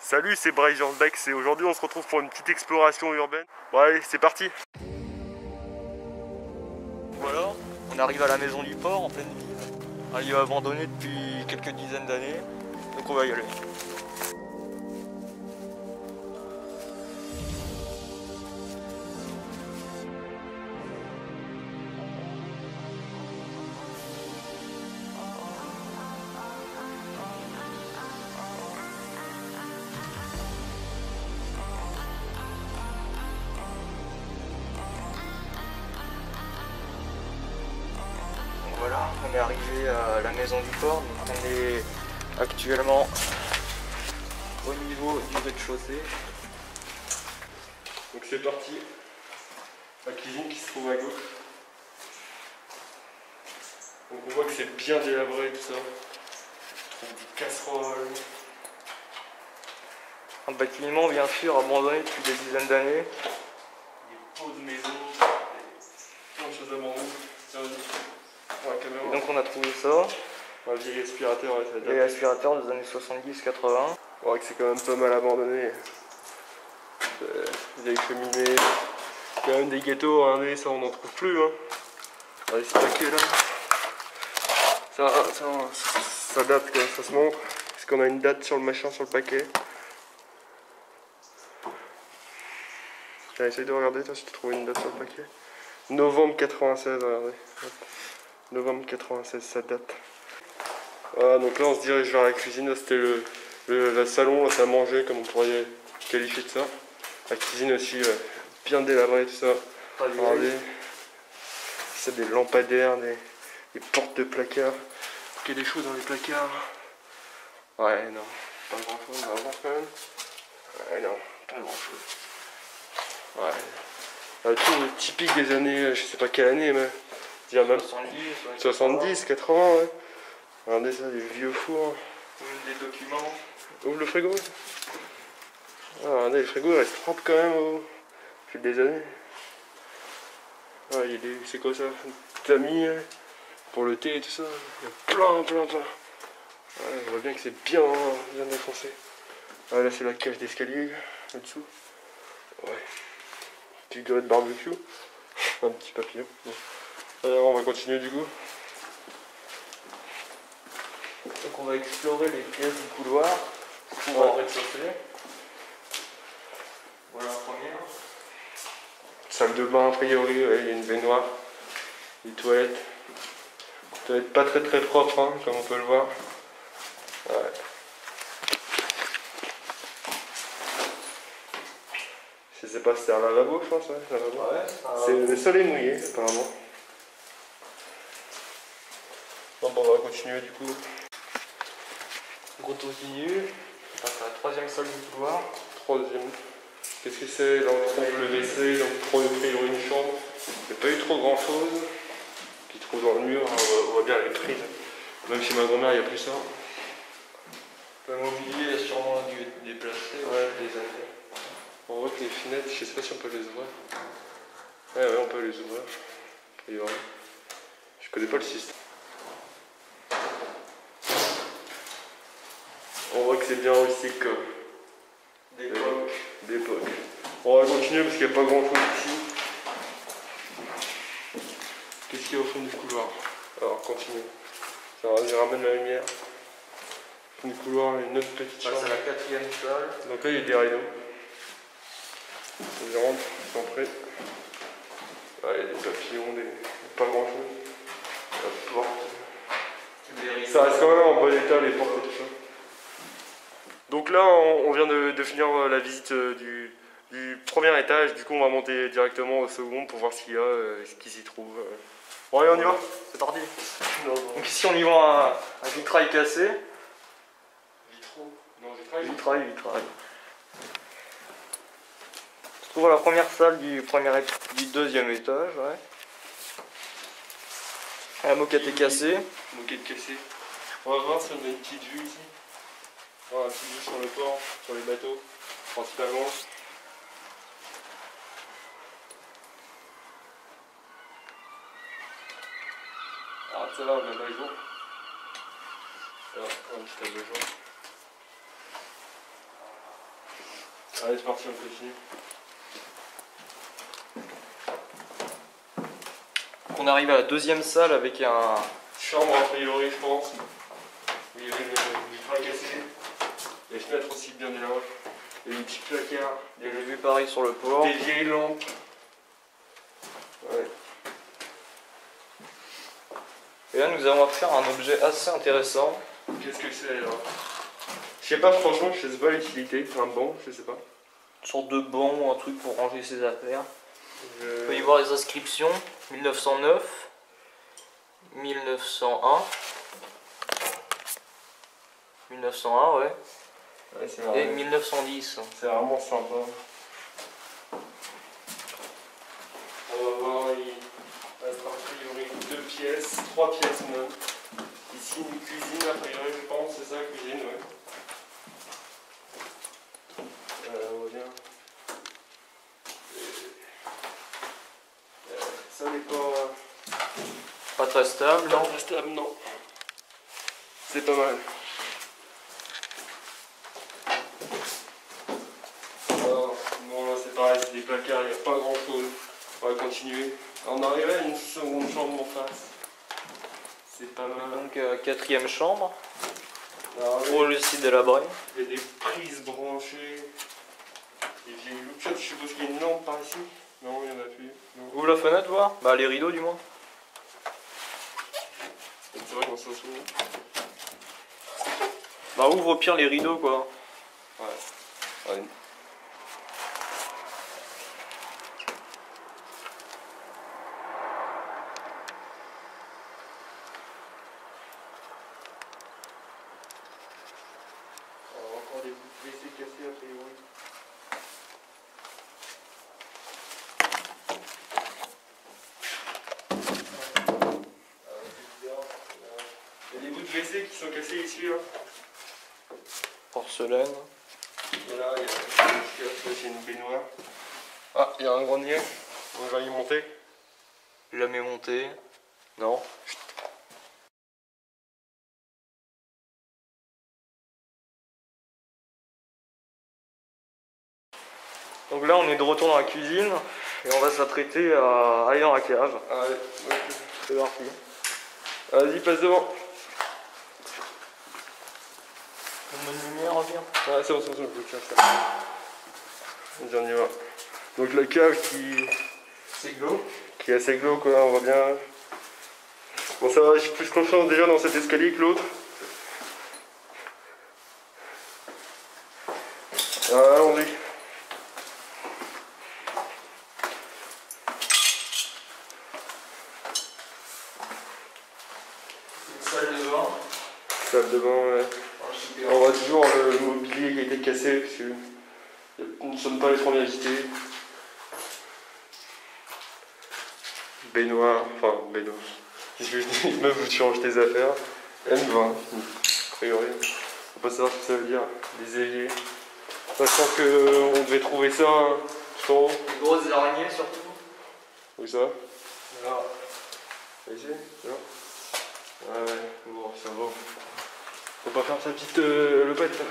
Salut, c'est Bryce Beck et aujourd'hui on se retrouve pour une petite exploration urbaine. Bon allez, c'est parti. Voilà, on arrive à la maison du port en pleine ville. Un lieu abandonné depuis quelques dizaines d'années, donc on va y aller. Voilà, on est arrivé à la maison du port, donc on est actuellement au niveau du rez-de-chaussée. Donc c'est parti. La cuisine qui se trouve à gauche. Donc on voit que c'est bien délabré tout ça. On trouve des casseroles. Un bâtiment bien sûr abandonné depuis des dizaines d'années. Des pots de maison. Plein de choses abandonnées. Et donc on a trouvé ça. Un vieil aspirateur, ouais, ça date. Les aspirateurs des années 70-80. On voit que c'est quand même pas mal abandonné. Vieille cheminée. Quand même des gâteaux, hein, mais ça on n'en trouve plus. Hein. Allez, ce paquet là. Ça date quoi, ça se montre. Parce qu'on a une date sur le machin, sur le paquet. Tiens, essaye de regarder toi si tu trouves une date sur le paquet. Novembre 96, regardez. Novembre 96, ça date. Voilà, donc là on se dirige vers la cuisine. Là c'était le salon, là c'est à manger, comme on pourrait qualifier de ça. La cuisine aussi, bien délabrée, tout ça. Regardez. C'est des lampadaires, des portes de placards. Il y a des choses dans les placards. Ouais, non, pas grand chose, on va voir quand même. Ouais, non, pas grand chose. Ouais. Tout typique des années, je sais pas quelle année, mais. Il y a même 70, 80, ouais. Regardez ça, des vieux fours. Des documents. Ouvre le frigo. Ah, regardez, le frigo il reste propre quand même depuis des années. Ouais, c'est quoi ça? Tamis pour le thé et tout ça. Il y a plein. Ouais, on voit bien que c'est bien défoncé. Ah, là c'est la cage d'escalier là-dessous. Ouais. Petite grille de barbecue. Un petit papillon. Bon. Alors on va continuer du coup. Donc on va explorer les pièces du couloir pour en rez-de-chaussée. Voilà la première. Salle de bain a priori, ouais, il y a une baignoire, des toilettes. Toilettes pas très propres, hein, comme on peut le voir. Ouais. Je sais pas si c'est un lavabo, je pense, ouais, un lavabo. Ouais, le sol est mouillé apparemment. Bon, on va continuer du coup. Donc on continue. On passe à la troisième salle du couloir. Troisième. Qu'est-ce que c'est? Là on trouve le WC, donc pour une chambre. Il n'y a pas eu trop grand chose. Qui trouve dans le mur, hein, on voit bien les prises. Même chez ma grand-mère il n'y a plus ça. Le mobilier a sûrement dû être déplacé des années. On voit que les fenêtres, je sais pas si on peut les ouvrir. Ouais, on peut les ouvrir. Je connais pas le système. On voit que c'est bien rustique d'époque. On va continuer parce qu'il n'y a pas grand chose ici. Qu'est-ce qu'il y a au fond du couloir? Alors continue. Ça ramène la lumière. Au fond du couloir, une autre petite chambre. C'est la quatrième salle. Donc là il y a des rideaux. On rentre, ils sont prêts. Ah, il y a des papillons, pas grand chose. La porte. Ça reste quand même en bon état les portes et tout ça. Donc là on vient de finir la visite du premier étage, du coup on va monter directement au second pour voir ce qu'il y a, ce qui s'y trouve. Bon allez on y va, c'est parti. Donc ici on y voit un vitrail cassé. Vitrail. On se trouve à la première salle du deuxième étage, ouais. La moquette est cassée. Moquette cassée. On va voir si on a une petite vue ici. Voilà, une petite vue sur le port, sur les bateaux, principalement. Alors ça là on a le jour. Alors, un petit tableau jaune. Allez, c'est parti, on continue. On arrive à la deuxième salle avec un... Chambre a priori, je pense. Il y avait le train cassé. Les fenêtres aussi bien élargies. Et des petits placards. J'ai vu pareil sur le port. Des vieilles lampes. Ouais. Et là nous avons affaire à un objet assez intéressant. Qu'est-ce que c'est alors? Je sais pas, franchement, je sais pas l'utilité. Un banc, je sais pas. Une sorte de banc ou un truc pour ranger ses affaires. On peut y voir les inscriptions. 1909, 1901, 1901 ouais, Ouais, c'est et vrai. 1910. C'est vraiment sympa. On va voir, il va être a priori 2 pièces, 3 pièces même. Ici une cuisine a priori, je pense, c'est ça, cuisine, ouais. On va bien. Ça n'est Pas très stable, non? pas stable, non. C'est pas mal. Alors, bon là c'est pareil, c'est des placards, il n'y a pas grand chose. On va continuer. On arrive à une seconde chambre en face. C'est pas mal. Donc quatrième chambre, Alors, pour le site délabré. il y a des prises branchées. Des vieilles loupiottes, je suppose qu'il y a une lampe par ici. Non, il n'y en a plus. Non. Ouvre la fenêtre voir. Bah les rideaux du moins. C'est vrai qu'on s'en souvient. Bah ouvre au pire les rideaux quoi. Ouais. Alors, encore des bouts de WC cassés a priori. Il y a des bouts de WC qui sont cassés ici là. Porcelaine. Et là, il y a une baignoire. Ah, il y a un grenier. On va y monter. Jamais monté. Non. Donc là on est de retour dans la cuisine et on va s'apprêter à aller dans la cave. Ah ouais, ok. C'est parti. Vas-y, passe devant. Bonne lumière, viens. Ah, c'est bon, je peux faire ça. Vas-y, on y va. Donc la cave C'est glauque. qui est assez glauque, quoi, on voit bien. Bon, ça va, j'ai plus confiance déjà dans cet escalier que l'autre. Ah, allons-y. Une salle de bain. Salle de bain, ouais. On voit toujours le mobilier qui a été cassé, parce que nous ne sommes pas les premiers à visiter. Baignoire, enfin baignoire. Qu'est-ce que je dis? Meuf, où tu ranges tes affaires. M20, a priori. On peut pas savoir ce que ça veut dire. Des éviers. Sachant qu'on devait trouver ça tout en haut. Des grosses araignées surtout. Où ça? Là. Ici? Là? Ouais, bon, ça va. Faut pas faire sa petite lopette là.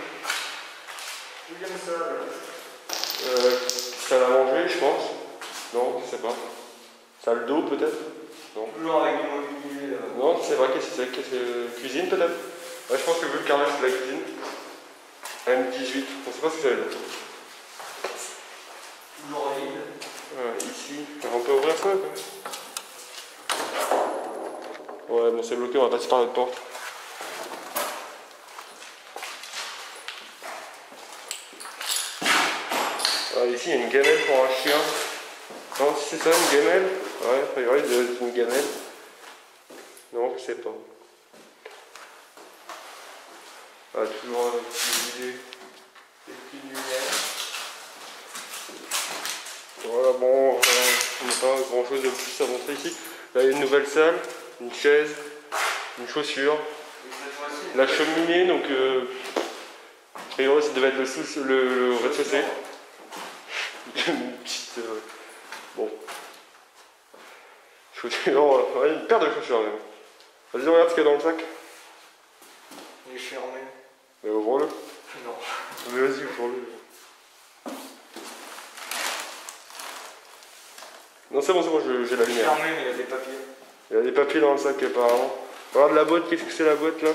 Deuxième salle. Salle à manger, je pense. Non, je sais pas. Salle d'eau peut-être? Non. Toujours avec du mobilier. Non, c'est vrai, qu'est-ce que c'est? Cuisine peut-être? Ouais, je pense que vu le carrelage c'est la cuisine. M18, on sait pas ce que ça veut dire. Toujours vide. Ici, on peut ouvrir ça quoi. Ouais, bon c'est bloqué, on va passer par notre porte. Ah, ici il y a une gamelle pour un chien. Non, si c'est ça, une gamelle? Ouais, a priori, c'est une gamelle. Non, je sais pas. Ah, toujours des petites lumières. Voilà, bon, on n'a pas grand chose de plus à montrer ici. Là, il y a une nouvelle salle, une chaise, une chaussure, la cheminée, donc a priori, ça devait être le rez-de-chaussée. Une petite. Bon. Chaussures, ouais, une paire de chaussures même. Vas-y, regarde ce qu'il y a dans le sac. Il est fermé. Mais ouvre-le. Non. Mais vas-y, ouvre-le. Non, c'est bon, j'ai la lumière. Fermé, mais il y a des papiers. Il y a des papiers dans le sac apparemment. Regarde la boîte, qu'est-ce que c'est la boîte là?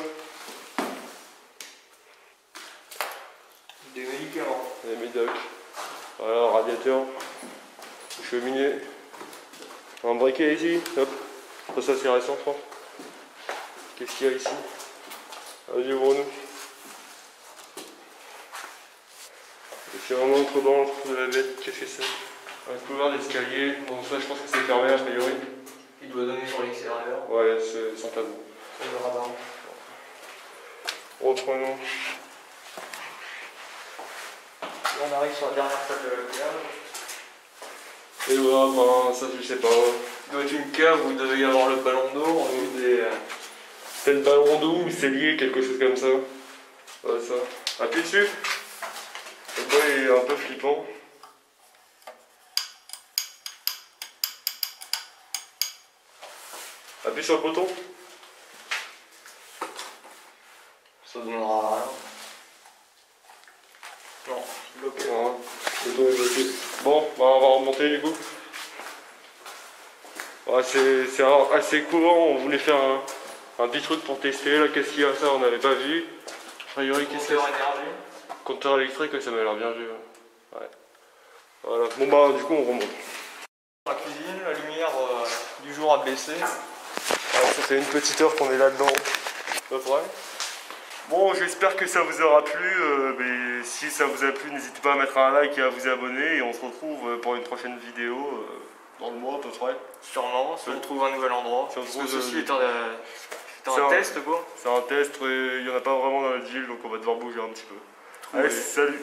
Des médicaments. Des médocs. Voilà, radiateur. Cheminée. Un briquet ici, hop. Ça c'est récent, je pense. Qu'est-ce qu'il y a ici? Vas-y, ouvre-nous. C'est vraiment trop dans le trou de la bête, qu'est-ce que c'est? Un couloir d'escalier, bon ça je pense que c'est fermé a priori. Il doit donner sur l'extérieur. Ouais, c'est sans tabou. On verra bien. Reprenons. Là, on arrive sur la dernière salle de la cave. Et voilà, ben, ça je sais pas. Il doit être une cave où il devait y avoir le ballon d'eau. On a vu des. C'est le ballon d'eau ou c'est lié, quelque chose comme ça. Ouais, ça. Appuie dessus. Le bois est un peu flippant. Appuie sur le bouton. Ça donnera rien. Non, bloqué. Voilà. Le bouton est bloqué. Bon, ben, on va remonter du coup. Ouais, c'est assez courant, on voulait faire un petit truc pour tester. Là, qu'est-ce qu'il y a ça, on n'avait pas vu. A priori, qu'est-ce que c'est? Compteur électrique, ça m'a l'air bien vu. Ouais. Voilà. Bon bah du coup on remonte. La cuisine, la lumière du jour a baissé. Ouais, ça fait une petite heure qu'on est là-dedans. À peu près. Bon, j'espère que ça vous aura plu. Mais si ça vous a plu, n'hésitez pas à mettre un like et à vous abonner. Et on se retrouve pour une prochaine vidéo dans le mois à peu près. Sûrement, si on trouve un nouvel endroit. Si on Parce trouve que ceci est c'est un test quoi. C'est un test, il n'y en a pas vraiment dans notre ville, donc on va devoir bouger un petit peu. Allez, salut!